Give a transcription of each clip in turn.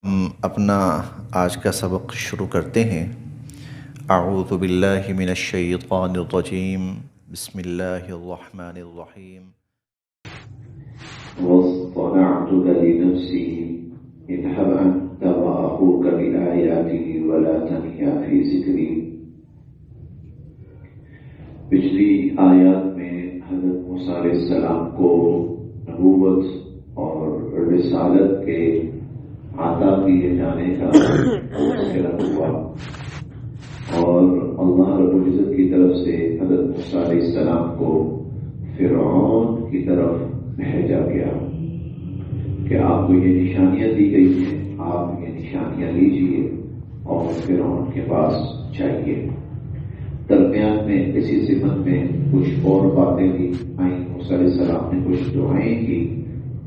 ہم اپنا آج کا سبق شروع کرتے ہیں۔ اعوذ باللہ من الشیطان الرجیم، بسم اللہ الرحمن الرحیم۔ واصطنعتك لنفسي اذهب أنت وأخوك بآياتي ولا تنيا في ذكري۔ پچھلی آیات میں حضرت موسیٰ علیہ السلام کو نبوت اور رسالت کے عطا کیے جانے کا تذکرہ ہوا، اور اللہ رب العزت کی طرف سے حضرت موسیٰ علیہ السلام کو فرعون کی طرف بھیجا گیا کہ آپ کو یہ نشانیاں دی گئی ہیں، آپ یہ نشانیاں لیجیے اور فرعون کے پاس جائیے۔ درمیان میں اسی سمت میں کچھ اور باتیں بھی آئیں، موسیٰ علیہ السلام نے کچھ دعائیں کی،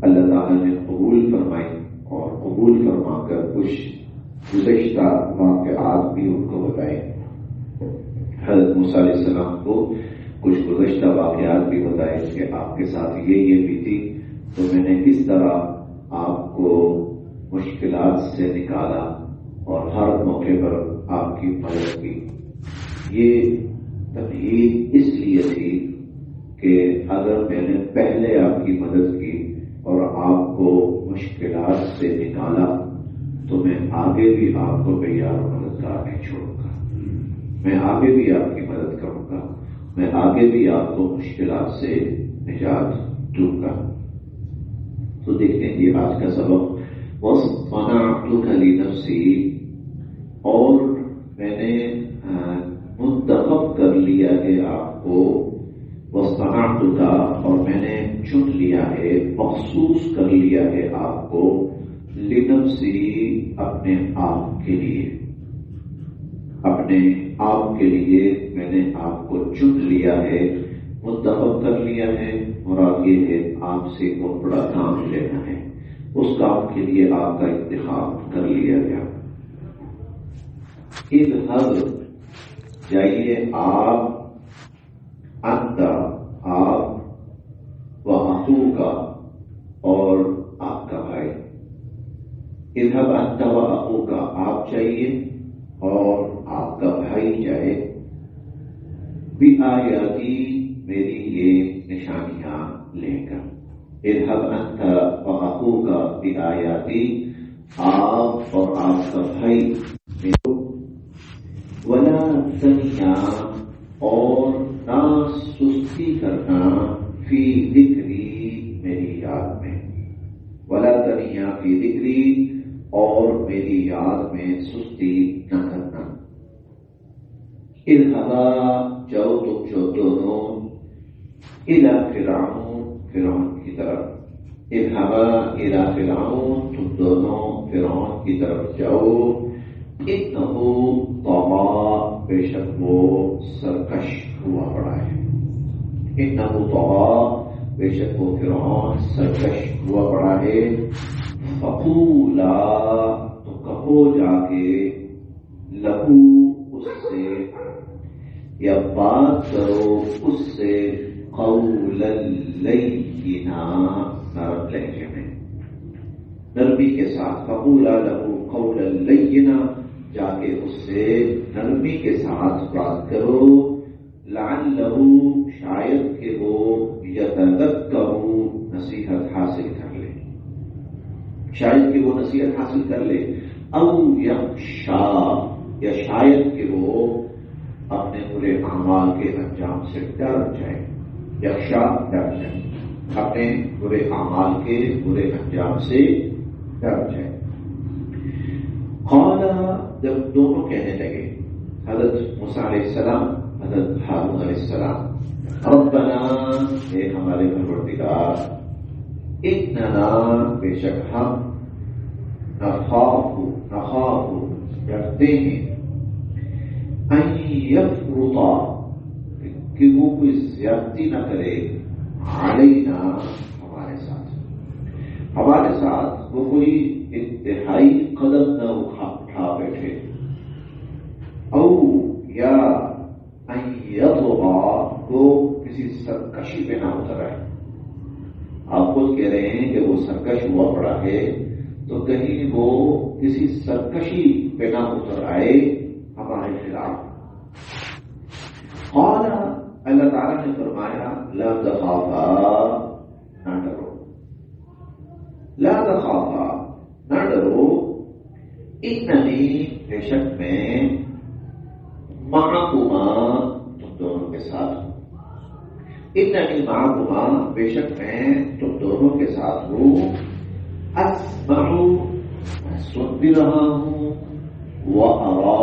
اللہ تعالیٰ نے قبول فرمائی، اور قبول فرما کر کچھ گزشتہ واقعات بھی ان کو بتائے۔ حضرت موسیٰ علیہ السلام کو کچھ گزشتہ واقعات بھی بتائے کہ آپ کے ساتھ یہ بھی تھی، تو میں نے کس طرح آپ کو مشکلات سے نکالا اور ہر موقع پر آپ کی مدد کی۔ یہ تمہید اس لیے تھی کہ اگر میں نے پہلے آپ کی مدد کی اور آپ کو مشکلات سے نکالا تو میں آگے بھی آپ کو تیار و مددگار نہیں چھوڑوں گا، میں آگے بھی آپ کی مدد کروں گا، میں آگے بھی آپ کو مشکلات سے نجات دوں گا۔ تو دیکھتے ہیں یہ آج کا سبق، وَاصْطَنَعْتُكَ لِنَفْسِي، اور میں نے منتخب کر لیا ہے آپ کو، وَاصْطَنَعْتُكَ، اور میں نے چن لیا ہے، مخصوص کر لیا ہے آپ کو، لِنَفْسِي، اپنے آپ کے لیے، اپنے آپ کے لیے میں نے آپ کو چن لیا ہے، منتخب کر لیا ہے۔ مراد یہ ہے آپ سے بہت بڑا کام لینا ہے، اس کام کے لیے آپ کا انتخاب کر لیا گیا۔ اذهب، جائیے آپ، انت، آپ، واخوک، اور آپ کا بھائی۔ اذهب انت واخوک، آپ جائیے اور آپ کا بھائی جائے، بآیاتی، میری یہ نشانیاں لے کر۔ اذهب انت واخوک بآیاتی، آپ اور آپ کا بھائی، ولا تنیا، اور نہ سستی کرنا، فی ذکری، میری یاد میں، ولا تنیا فی ذکری، اور میری یاد میں سستی نہ کرنا۔ اذهبا، جاؤ تم جو دونوں، الی فرعون، فرعون کی طرف۔ اذهبا الی فرعون، تم دونوں فرعون کی طرف جاؤ، انہ طغی، بے شک وہ سرکش ہوا پڑا ہے۔ انہ طغی، بے شک وہ فرعون سرکش ہوا پڑا ہے۔ فقولا، تو کہو جا کے، لہو، اس سے، یا بات کرو اس سے، قولا لینا، نرم لہجے میں، نرمی کے ساتھ۔ فقولا لہو قولا لینا، جا کے اس سے نرمی کے ساتھ بات کرو، لعلہ، شاید کہ وہ یتذکر، نصیحت حاصل کر لے، شاید کہ وہ نصیحت حاصل کر لے، او یخشا، یا شاید کہ وہ اپنے برے اعمال کے انجام سے ڈر جائے، یخشا، ڈر جائے، اپنے برے اعمال کے برے انجام سے ڈر جائے۔ قال، جب دونوں کہنے لگے، حضرت موسیٰ علیہ السلام، حضرت ہارون علیہ السلام، ربنا، اے ہمارے پروردگار، اننا، بے شک ہم، نخاف، ڈرتے ہیں، ان یفرطا، کہ وہ کوئی زیادتی نہ کرے، علینا، ہمارے ساتھ وہ کوئی انتہائی قدم نہ اٹھا بیٹھے، او یا ان یطغی، وہ کسی سرکشی پہ نہ اتر آئے۔ آپ خود کہہ رہے ہیں کہ وہ سرکش ہوا پڑا ہے، تو کہیں وہ کسی سرکشی پہ نہ اتر آئے ہمارے خلاف. قال اللہ تعالیٰ نے فرمایا لا تخافا، نہ ڈرو، لا تخافا، نہ ڈرو، اننی، بے شک میں، معکما، تم دونوں کے ساتھ ہوں، اننی معکما، بے شک میں تم دونوں کے ساتھ ہوں، اسمع، میں سن بھی رہا ہوں، وارا،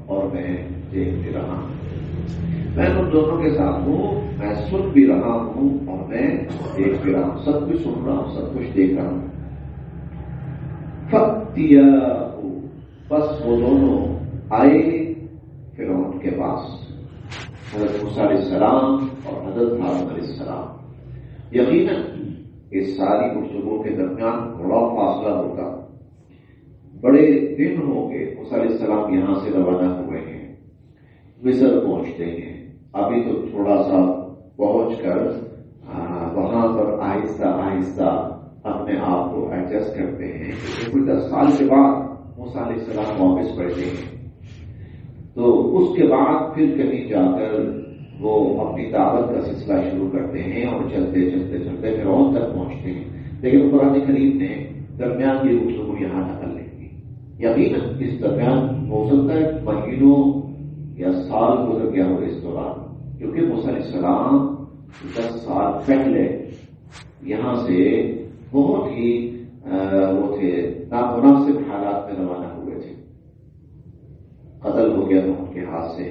اور میں دیکھ بھی رہا ہوں. میں تم دونوں کے ساتھ ہوں، میں سن بھی رہا ہوں اور میں دیکھ بھی رہا ہوں، سب کچھ سن رہا ہوں، سب کچھ دیکھ رہا ہوں. فَأْتِيَاهُ، بس وہ دونوں آئے فرعون کے پاس، حضرت موسیٰ علیہ السلام اور حضرت ہارون علیہ السلام. یقیناً اس ساری گفتگو کے درمیان بڑا فاصلہ ہوگا، بڑے دن ہوں گے. موسیٰ علیہ السلام یہاں سے روانہ ہوئے ہیں، مصر پہنچتے ہیں. ابھی تو تھوڑا سا پہنچ کر وہاں پر آہستہ آہستہ اپنے آپ کو ایڈجسٹ کرتے ہیں. کچھ 10 سال کے بعد موسیٰ علیہ السلام واپس پڑھتے ہیں، تو اس کے بعد پھر کہیں جا کر وہ اپنی دعوت کا سلسلہ شروع کرتے ہیں اور چلتے چلتے چلتے فرعون تک پہنچتے ہیں. لیکن قرآن کریم نے درمیان کی گفتگو یہاں نقل نہیں کی. یقیناً اس درمیان ہو سکتا ہے مہینوں یا سال گزر گیا ہو اس دوران، کیونکہ موسیٰ علیہ السلام 10 سال پہلے یہاں سے بہت ہی وہ تھے نامناسب حالات میں روانہ ہوئے تھے. قتل ہو گیا تھا ان کے ہاتھ سے،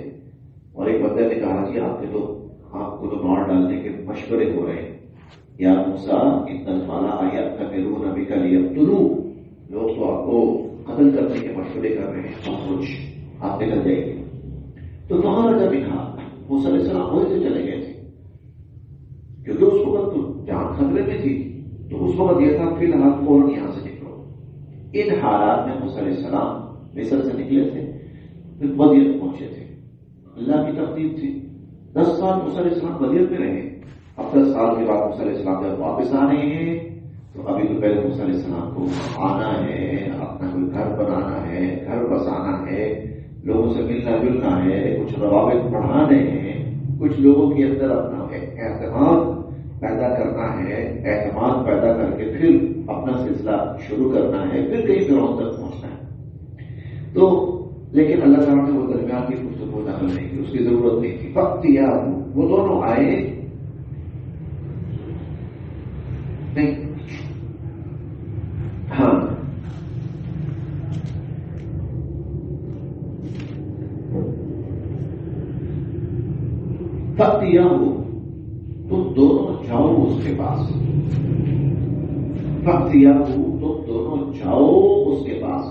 اور ایک بندے نے کہا کہ آپ کو تو مار ڈالنے کے مشورے ہو رہے ہیں. یا موسیٰ ان الملأ یأتمرون بک لیقتلوک، لوگ تو آپ کو قتل کرنے کے مشورے کر رہے ہیں، کچھ آپ نکل جائیں گے. تو کہاں رجا بنا، موسیٰ علیہ السلام وہیں سے چلے گئے تھے، کیونکہ اس وقت تو جان خطرے میں تھی. تو اس وقت یہ تھا فی الحال فوراً یہاں سے نکلو. ان حالات میں موسیٰ علیہ السلام مصر سے نکلے تھے، پھر مدین پہنچے تھے. اللہ کی تقدیر تھی. 10 سال موسیٰ علیہ السلام مدین میں رہے. اب 10 سال کے بعد موسیٰ علیہ السلام جب واپس آ رہے ہیں تو ابھی تو پہلے موسیٰ علیہ السلام کو آنا ہے، اپنا کوئی گھر بنانا ہے، گھر بسانا ہے، لوگوں سے ملنا جلنا ہے، کچھ روابط بڑھانے ہیں، کچھ لوگوں کے اندر اپنا اعتماد پیدا کرنا ہے، اعتماد پیدا کر کے پھر اپنا سلسلہ شروع کرنا ہے، پھر کہیں فرعون تک پہنچنا ہے. تو لیکن اللہ تعالیٰ نے وہ درمیان کی گفتگو نقل نہیں کی، اس کی ضرورت نہیں تھی. فَأْتِيَاهُ، وہ دونوں آئے نہیں. ہاں، فَأْتِيَاهُ، تم دونوں جاؤ اس کے پاس. فَأْتِيَاهُ، تم دونوں جاؤ اس کے پاس.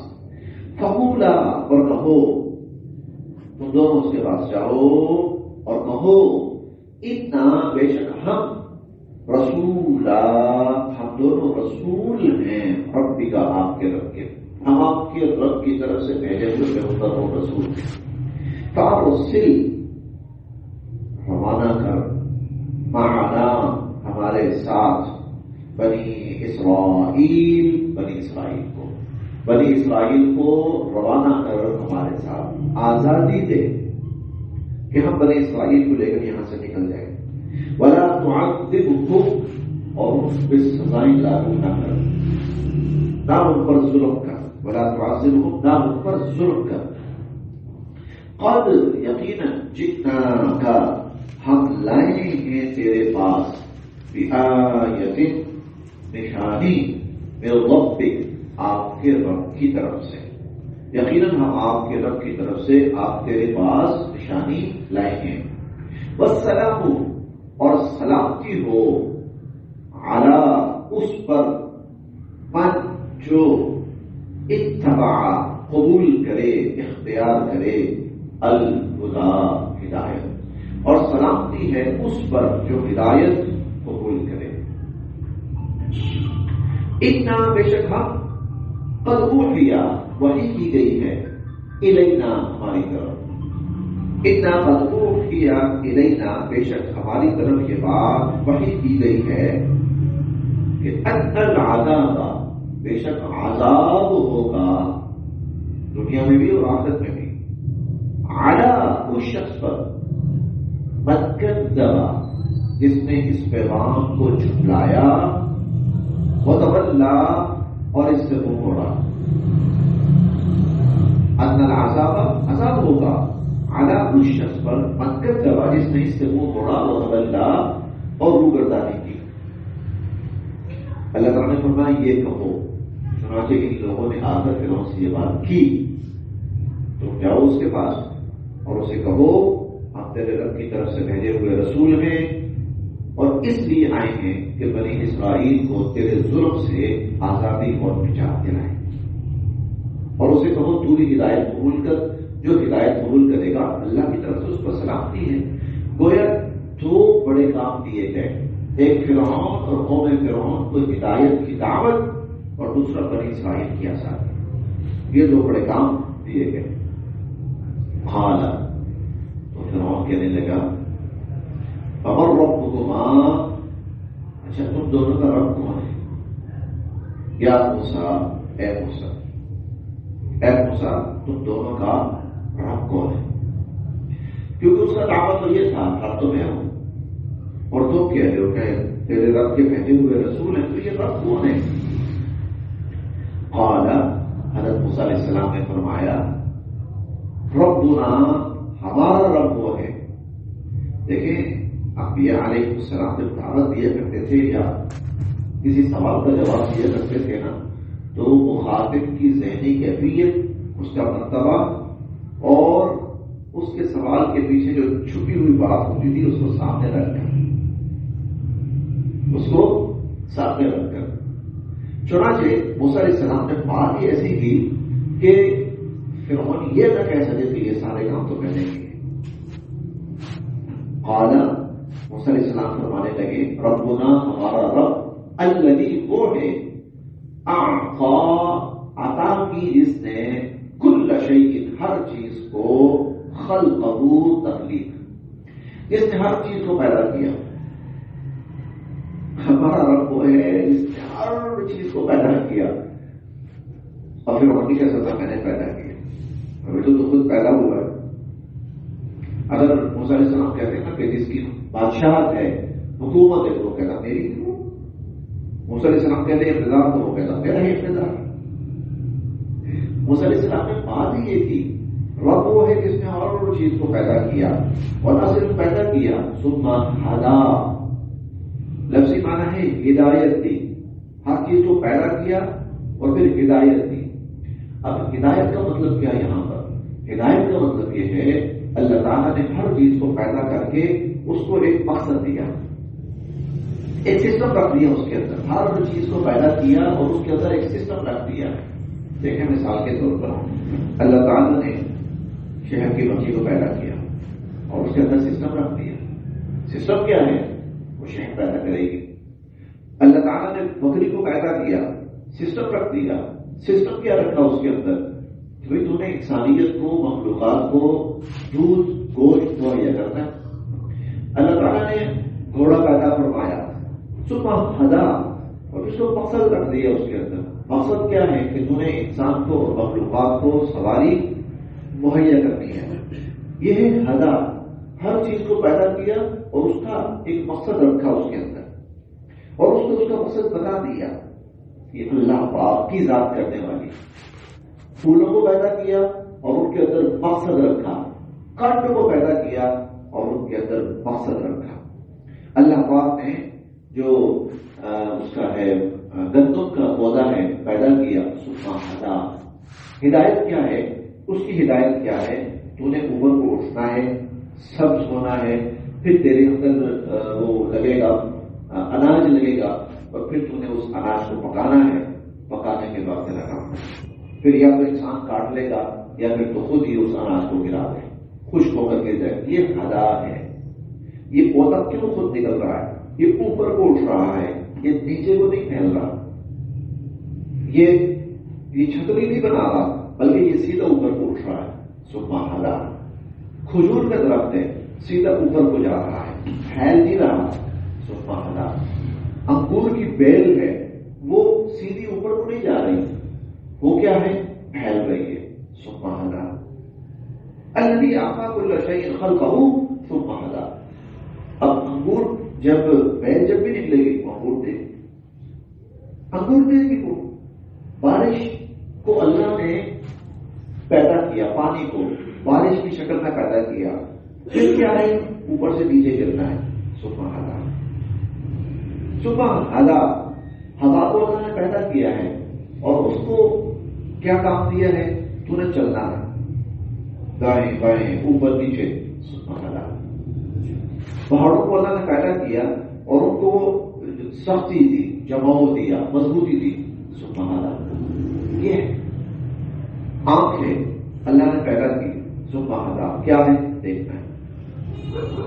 فَقُولَا، اور کہو، تم دونوں اس کے پاس جاؤ اور کہو، اِنَّا، بے شک ہم، رسولا، ہم دونوں رسول ہیں، ربی کا، آپ کے رب کے، ہم آپ کے رب کی طرف سے بھیجے ہوئے پیغمبر و رسول ہیں. فَأَرْسِلْ، روانہ کر، معنا، ہمارے ساتھ، بنی اسرائیل، بنی اسرائیل کو، بنی اسرائیل کو روانہ کر ہمارے ساتھ، آزادی دے کہ ہم بنی اسرائیل کو لے کر یہاں سے نکل جائیں. وَلَا تُعَذِّبْهُمْ، اور اس پہ سزائیں لاگو نہ کر، نہ ان پر ظلم کر. وَلَا تُعَذِّبْهُمْ، نہ ان پر ظلم کر. قَدْ، یقیناً، جِئْنَاكَ، ہم لائے ہیں تیرے پاس، بِآیَةٍ، نشانی، من ربک، آپ کے رب کی طرف سے. یقیناً ہم آپ کے رب کی طرف سے آپ تیرے پاس نشانی لائے ہیں. والسلام، اور سلامتی ہو، علی، اس پر، من، جو، اتبع، قبول کرے، اختیار کرے، الہدی، ہدایت، اور سلامتی ہے اس پر جو ہدایت قبول کرے. اِنَّا، بے شک ہم، قد اوحی، وحی کی گئی ہے، الینا، ہماری طرف. اِنَّا قد اوحی الینا، بے شک ہماری طرف یہ بات وحی کی گئی ہے کہ ان العذاب، بے شک عذاب ہوگا، دنیا میں بھی اور آخرت میں بھی. علی اس شخص پر من کذب جس نے اس پیغام کو جھٹلایا وتولا اور اس سے منہ موڑا. ان العذاب عذاب ہوگا علی اس شخص پر من کذب جس نے اس سے منہ موڑا وتولا اور روگردانی کی. اللہ تعالیٰ نے فرمایا یہ کہو. چنانچہ ان لوگوں نے آ کر فرعون سے یہ بات کی. تم جاؤ اس کے پاس اور اسے کہو ہم تیرے رب کی طرف سے بھیجے ہوئے رسول ہیں اور اس لیے آئے ہیں کہ بنی اسرائیل کو تیرے ظلم سے آزادی اور نجات دلائیں. اور اسے کہو تو بھی ہدایت قبول کر. جو ہدایت قبول کرے گا اللہ کی طرف سے اس پر سلامتی ہے. گویا دو بڑے کام دیے گئے. ایک فرعون اور قوم فرعون کو ہدایت کی دعوت اور دوسرا بنی اسرائیل کی آزادی. یہ دو بڑے کام دیے گئے. قال تو فرعون کہنے لگا فمن ربکما اچھا تم دونوں کا رب کون ہے؟ یا موسیٰ اے موسیٰ تم دونوں کا رب کون ہے؟ کیونکہ اس کا دعویٰ تو یہ تھا رب تو میں ہوں اور تم کہہ رہے ہو کہ تیرے رب کے بھیجے ہوئے رسول ہیں تو یہ رب کون ہے؟ قال حضرت موسیٰ علیہ السلام نے فرمایا ربنا ہمارا رب وہ ہے. دیکھیں انبیاء علیہ السلام جب دعوت دیا کرتے تھے یا کسی سوال کا جواب دیا کرتے تھے نا تو مخاطب کی ذہنی کیفیت اس کا مرتبہ اور اس کے سوال کے پیچھے جو چھپی ہوئی بات ہوتی تھی اس کو سامنے رکھ کر چنانچہ موسیٰ علیہ السلام نے بات ہی ایسی کی کہ فرعون یہ نہ کہہ سکے کہ یہ سارے کام تو کرنے کے. قال موسیٰ علیہ السلام فرمانے لگے ربنا ہمارا رب الذی وہ ہے اعطا عطا کی جس نے کل شیء ہر چیز کو خلقہ تخلیق جس نے ہر چیز کو پیدا کیا. ہمارا رب وہ ہے جس نے ہر چیز کو پیدا کیا. اور پھر وہ کیا سزا میں نے پیدا کیا. ابھی تو خود پیدا ہوا ہے. اگر موسیٰ علیہ السلام کہتے ہیں نا کہ جس کی بادشاہت ہے حکومت ہے تو وہ کہتا میری حکومت. موسیٰ علیہ السلام کہتے ہیں اقتدار تو وہ کہتا میرا ہی اقتدار. موسیٰ علیہ السلام نے بات ہی یہ کی رب وہ ہے جس نے ہر چیز کو پیدا کیا اور نہ صرف پیدا کیا ثم ہدا لفظی معنی ہے ہدایت دی. ہر چیز کو پیدا کیا اور پھر ہدایت دی. اب ہدایت کا مطلب کیا یہاں پر؟ ہدایت کا مطلب یہ ہے اللہ تعالیٰ نے ہر چیز کو پیدا کر کے اس کو ایک مقصد دیا, ایک سسٹم رکھ دیا اس کے اندر. ہر چیز کو پیدا کیا اور اس کے اندر ایک سسٹم رکھ دیا. دیکھیں مثال کے طور پر اللہ تعالیٰ نے شہر کی بچی کو پیدا کیا اور اس کے اندر سسٹم رکھ دیا. سسٹم کیا ہے؟ وہ شہر پیدا کرے گی. اللہ تعالیٰ نے بکری کو پیدا کیا, سسٹم رکھ دیا. سسٹم کیا رکھا اس کے اندر؟ کہ تو نے انسانیت کو مخلوقات کو دودھ گوشت مہیا کرنا. اللہ تعالیٰ نے گھوڑا پیدا فرمایا صبح ہدا اور اس کو مقصد رکھ دیا اس کے اندر. مقصد کیا ہے کہ تو نے انسان کو اور مخلوقات کو سواری مہیا کرنی ہے. یہ ہے ہدا. ہر چیز کو پیدا کیا اور اس کا ایک مقصد رکھا اس کے اندر اور اس کو اس کا مقصد بتا دیا. یہ اللہ پاک کی ذات کرنے والی. پھولوں کو پیدا کیا اور ان کے اندر مقصد رکھا. کانٹوں کو پیدا کیا اور ان کے اندر مقصد رکھا. اللہ پاک نے جو اس کا ہے گندم کا پودا ہے پیدا کیا صبح ہدا. ہدایت کیا ہے؟ اس کی ہدایت کیا ہے؟ تو نے اوپر کو اٹھنا ہے, سبز ہونا ہے, پھر تیرے اندر وہ لگے گا اناج لگے گا اور پھر تو نے اس اناج کو پکانا ہے. پکانے کے بعد تیرا کام ہے پھر یا تو انسان کاٹ لے گا یا پھر تو خود ہی اس اناج کو گرا دے خشک ہو کر کے جائے. یہ ہدا ہے. یہ پودا کیوں خود نکل رہا ہے؟ یہ اوپر کو اٹھ رہا ہے, یہ نیچے کو نہیں پھیل رہا. یہ چھتری نہیں بنا رہا بلکہ یہ سیدھا اوپر کو اٹھ رہا ہے. صبح ہدا. کھجور کا درخت ہے, سیدھا اوپر کو جا رہا ہے, پھیل نہیں رہا. صبح ہدا. انگور کی بیل ہے وہ سیدھی اوپر کو نہیں جا رہی, وہ کیا ہے؟ پھیل رہی ہے. صبح الذی اعطى كل شيء خلقه ثم هدى. اب انگور جب بیل جب بھی نکلے گی وہ انگور دے گی. وہ بارش کو اللہ نے پیدا کیا، پانی کو بارش کی شکل میں پیدا کیا، پھر کیا ہے اوپر سے نیچے گرنا ہے. سبحان اللہ، سبحان اللہ. ہوا کو اللہ نے پیدا کیا ہے اور اس کو کیا کام دیا ہے؟ تو نے چلنا ہے دائیں بائیں اوپر نیچے. سبحان اللہ. پہاڑوں کو اللہ نے پیدا کیا اور ان کو سختی دی، جماؤ دیا، مضبوطی دی. سبحان اللہ. یہ آنکھیں اللہ نے پیدا کی. سبحان اللہ. کیا ہے؟ دیکھنا ہے.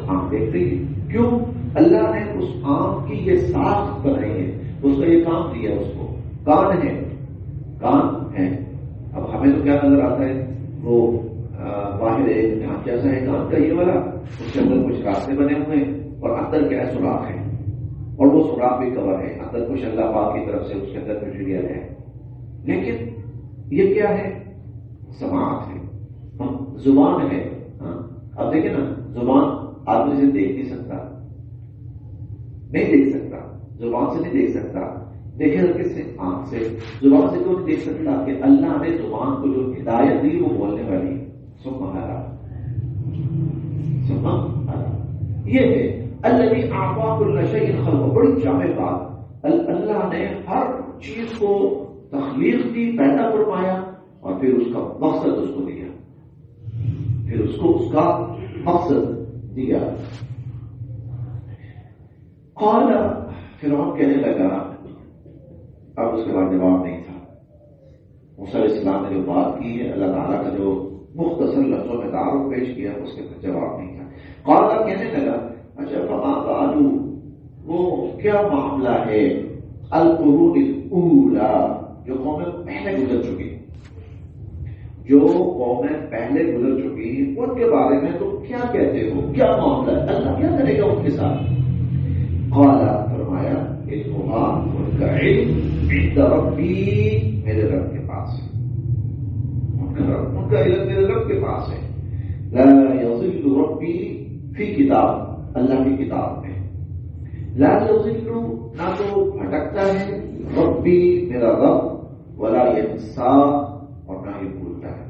آنکھ دیکھ رہی ہے. کیوں؟ اللہ نے اس آنکھ کی یہ ساخت بنائی ہے، اس کا یہ کام دیا اس کو. کان ہے، کان ہے. اب ہمیں تو کیا نظر آتا ہے؟ وہ باہر ایک ڈھانچہ جیسا ہے کان کا یہ والا، اس کے اندر کچھ راستے بنے ہوئے ہیں اور اندر کیا ہے؟ سوراخ ہے، اور وہ سوراخ بھی کور ہے. اندر کچھ اللہ پاک کی طرف سے اس کے اندر مٹیریل ہے. لیکن یہ کیا ہے؟ سماعت ہے، زبان ہے. اب دیکھیں نا، زبان آدمی سے دیکھ نہیں سکتا، نہیں دیکھ سکتا، زبان سے نہیں دیکھ سکتا. دیکھے کس سے؟ آنکھ سے. زبان سے کیوں نہیں دیکھ سکتا؟ کہ اللہ نے زبان کو جو ہدایت دی وہ بولنے والی. سبحان اللہ، سبحان اللہ. یہ ہے الذی اعطى كل شيء خلقه. بڑی جامع بات. اللہ نے ہر چیز کو تخلیق دی، پیدا فرمایا اور پھر اس کا مقصد اس کو دیا، پھر اس کو اس کا مقصد دیا. قال، فرعون کہنے لگا. اب اس کے بعد جواب نہیں تھا. موسیٰ علیہ السلام نے جو بات کی ہے، اللہ تعالیٰ کا جو مختصر لفظوں میں تعارف پیش کیا، اس کے بعد جواب نہیں تھا. قال کہنے لگا اچھا فما بالو، وہ کیا معاملہ ہے القرون الاولی، جو قومیں پہلے گزر چکی، جو قومیں پہلے گزر چکی ان کے بارے میں تم کیا کہتے ہو؟ کیا معاملہ ہے؟ اللہ کیا کرے گا ان کے ساتھ؟ قال، فرمایا انھا، ان کا علم عند ربی، میرے رب کے پاس ہے. ان کا علم میرے رب کے پاس ہے. لا یضل ربی فی کتاب، اللہ کی کتاب میں. لا یضل، نہ تو بھٹکتا ہے، ربی میرا رب، ولا ینسا، اور نہ ہی بھولتا ہے.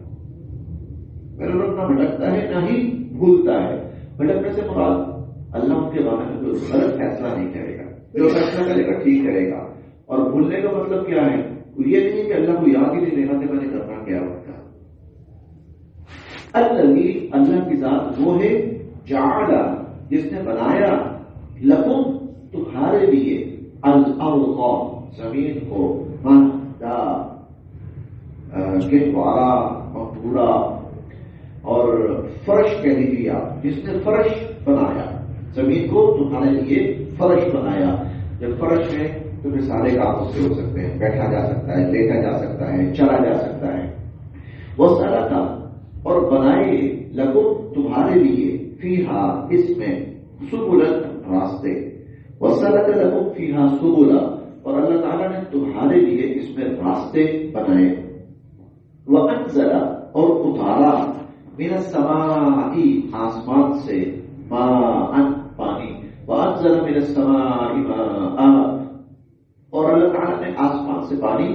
میرا رب نہ بھٹکتا ہے نہ ہی بھولتا ہے. بھٹکنے سے مراد اللہ ان کے بارے میں کوئی غلط فیصلہ نہیں کرے گا، جو فیصلہ کرے گا ٹھیک کرے گا. اور بھولنے کا مطلب کیا ہے؟ یہ نہیں کہ اللہ کو یاد ہی نہیں رہنا کہ میں نے کرنا کیا ہوتا. اللہ کی ذات وہ ہے جعل، جس نے بنایا، لکم، تمہارے لیے، الارض، زمین کو، مہدا، گہوارا، مقبورہ، اور فرش کہہ لیجیے آپ، جس نے فرش بنایا زمین کو، تمہارے لیے فرش بنایا. جب فرش ہے تو پھر سارے کام اس سے ہو سکتے ہیں، بیٹھا جا سکتا ہے، لیٹا جا سکتا ہے، چلا جا سکتا ہے. وہ سلکا، اور بنائے، لکم، تمہارے لیے، فیہا، اس میں، سبلن، راستے. وسلک لکم فیہا سبلا، اور اللہ تعالیٰ نے تمہارے لیے اس میں راستے بنائے. وانزل، اور اتارا، من السماء، آسمان سے، ماء، پانی. وانزل من السماء ماء، اور اللہ تعالیٰ نے آسمان سے پانی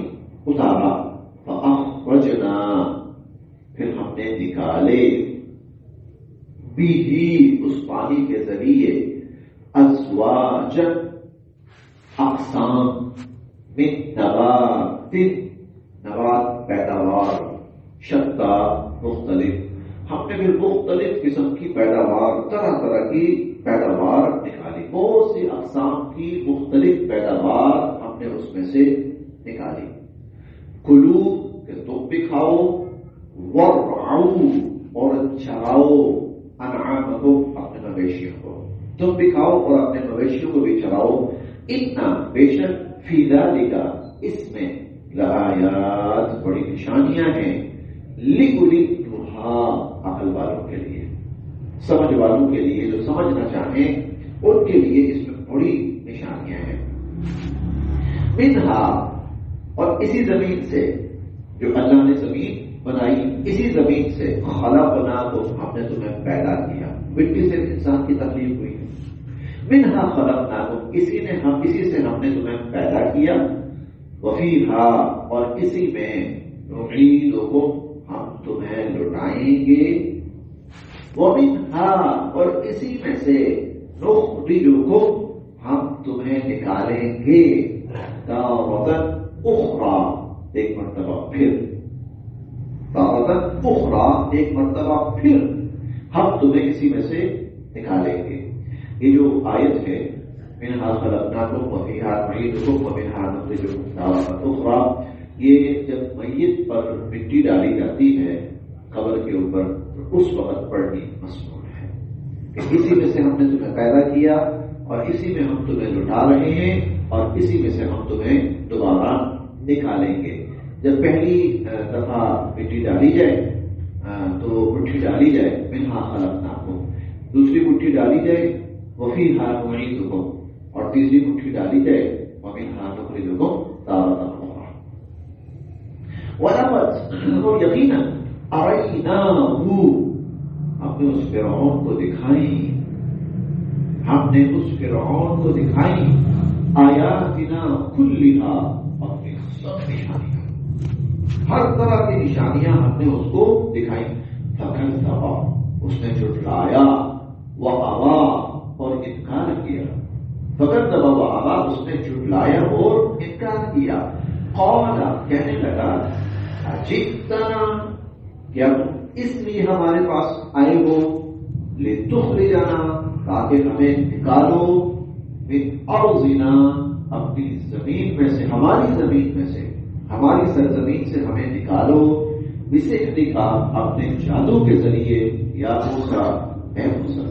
اتارا. فاخرجنا، پھر ہم نے نکالے، بھی اس پانی کے ذریعے، ازواج، اقسام، من نبات، نبات پیداوار، شتا، مختلف. ہم نے پھر مختلف قسم کی پیداوار، طرح طرح کی پیداوار نکالی. بہت سی اقسام کی مختلف پیداوار ہم نے اس میں سے نکالی. کلو، کہ تم بھی کھاؤ، ورعو، اور چراؤ، انعامکم، اپنے مویشیوں کو. تم بھی کھاؤ اور اپنے مویشیوں کو بھی چراؤ. اتنا، بے شک، فی ذالک، اس میں، لآیات، بڑی نشانیاں ہیں، لکلی نہا، عقل والوں کے لیے، سمجھ والوں کے لیے، جو سمجھنا چاہیں ان کے لیے اس میں بڑی نشانیاں ہیں. منہا، اور اسی زمین سے، جو اللہ نے زمین بنائی، اس اسی زمین سے خلقناکم ہم نے تمہیں پیدا کیا، مٹی سے انسان کی تخلیق ہوئی ہے، منہا خلقناکم اسی سے ہم نے تمہیں پیدا کیا، وفیہا اور اسی میں نعیدکم ہم تمہیں لٹائیں گے، ومنہا اور اسی میں سے نخرجکم ہم تمہیں نکالیں گے تارۃ اخری ایک مرتبہ پھر، تارۃ اخری ایک مرتبہ پھر ہم تمہیں اسی میں سے نکالیں گے۔ یہ جو آیت ہے منہا خلقناکم وفیہا نعیدکم ومنہا نخرجکم تارۃ اخری، یہ جب میت پر مٹی ڈالی جاتی ہے قبر کے اوپر تو اس وقت پڑھنی مسنون ہے کہ اسی میں سے ہم نے تمہیں پیدا کیا اور اسی میں ہم تمہیں لٹا رہے ہیں اور اسی میں سے ہم تمہیں دوبارہ نکالیں گے۔ جب پہلی دفعہ مٹی ڈالی جائے تو مٹھی ڈالی جائے منہا خلقناکم، دوسری مٹھی ڈالی جائے وفیہا نعیدکم، اور تیسری مٹھی ڈالی جائے ومنہا نخرجکم تارۃ اخری۔ وَلَقَدْ اور یقیناً أَرَيْنَاهُ ہم نے اس فرعون کو دکھائی، ہم نے اس فرعون کو دکھائی آیاتنا کلھا اپنی سب نشانیاں، ہر طرح کی نشانیاں ہم نے اس کو دکھائی، فَكَذَّبَ اس نے جھٹلایا، وَأَبَى اور انکار کیا، فَكَذَّبَ وَأَبَى اس نے جھٹلایا اور انکار کیا، قَالَ کہنے لگا أَجِئْتَنَا کیا اس لیے ہمارے پاس آئے ہو، لِتُخْرِجَنَا تاکہ ہمیں نکالو، من ارضنا اپنی زمین میں سے، ہماری زمین میں سے، ہماری سرزمین سے ہمیں نکالو، بسحرک اپنے جادو کے ذریعے، یا موسیٰ اے موسیٰ،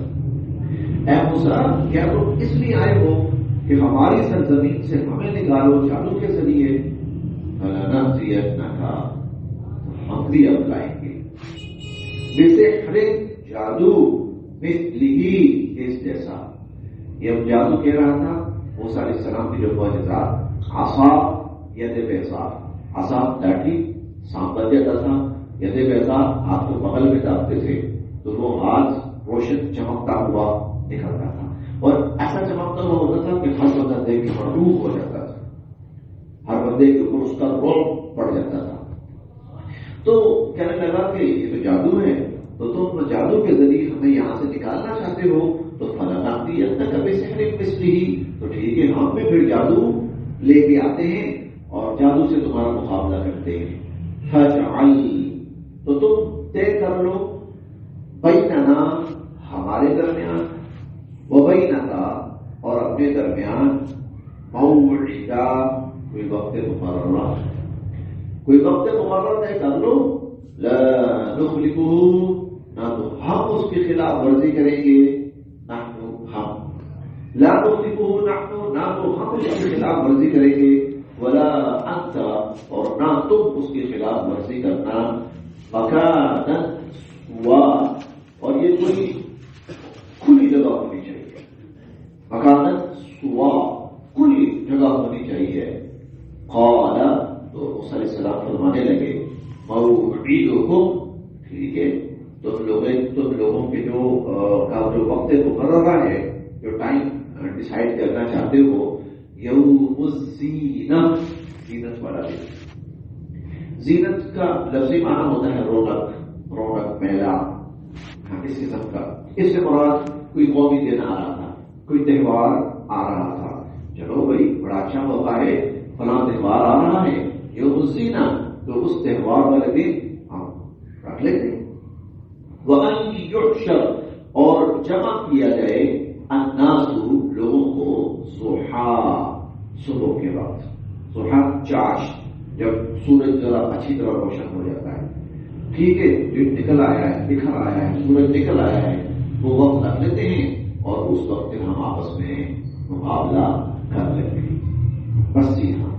اے موسیٰ کیا تم اس لیے آئے ہو کہ ہماری سرزمین سے ہمیں نکالو جادو کے ذریعے، فَلَنَأْتِيَنَّكَ ہم بھی اپلائیں گے، بسحرک جادو، مثلہ اس جیسا۔ یہ جادو کہہ رہا تھا موسیٰ علیہ السلام کی جو معجزات، عصا ید بیضا، عصا لاٹھی سانپ بن جاتا تھا، ید بیضا ہاتھ کو بغل میں ڈالتے تھے تو وہ ہاتھ روشن چمکتا ہوا نکلتا تھا، اور ایسا چمکتا ہوا ہوتا تھا کہ ہر بندہ دیکھ کے مرعوب ہو جاتا تھا، ہر بندے کے اوپر اس کا رعب پڑ جاتا تھا۔ تو کہنے لگا کہ یہ تو جادو ہے، تو تم جادو کے ذریعے ہمیں یہاں سے نکالنا چاہتے ہو، تو فَلَنَأْتِيَنَّكَ بِسِحْرٍ مِثْلِهِ تو ٹھیک ہے ہم بھی پھر جادو لے کے آتے ہیں اور جادو سے تمہارا مقابلہ کرتے ہیں، فَاجْعَلْ تو تم طے کر لو، بَيْنَنَا ہمارے درمیان، وَبَيْنَكَ اور اپنے درمیان، مَوْعِدًا کوئی وقت مقررہ، کوئی وقت مقرر طے کر لو، لا نخلفه نہ تو ہم اس کی خلاف ورزی کریں گے، نحن ہم، لا نخلفه نحن نہ تو ہم اس کی خلاف ورزی کریں گے، ولا انت اور نہ تم اس کی خلاف ورزی کرنا، مکانت سوا اور یہ کوئی کھلی جگہ ہونی چاہیے، مکانت سوا کھلی جگہ ہونی چاہیے۔ قال تو موسیٰ علیہ السلام فرمانے لگے، موعدکم ٹھیک ہے تم لوگوں کے جو وقت مقررہ ہے، جو ٹائم ڈیسائیڈ کرنا چاہتے ہو، یوم الزینت، زینت والا دن۔ زینت کا لفظی معنی ہوتا ہے رونق، رونق میلہ، اس قسم کا، اس سے مراد کوئی قومی دن آ رہا تھا، کوئی تہوار آ رہا تھا، چلو بھائی بڑا اچھا موقع ہے، فلاں تہوار آ رہا ہے یوم الزینت، تو اس تہوار والے دن ہم رکھ لیتے ہیں۔ وَأَن يُحْشَرَ اور جمع کیا جائے، الناس لوگوں کو، ضحیٰ صبح کے وقت، ضحیٰ چاش جب سورج ذرا اچھی طرح روشن ہو جاتا ہے، ٹھیک ہے دن نکل آیا ہے، نکل آیا ہے، سورج نکل آیا ہے، وہ وقت رکھ لیتے ہیں اور اس وقت ہم آپس میں مقابلہ کر لیتے ہیں۔ بس جی ہاں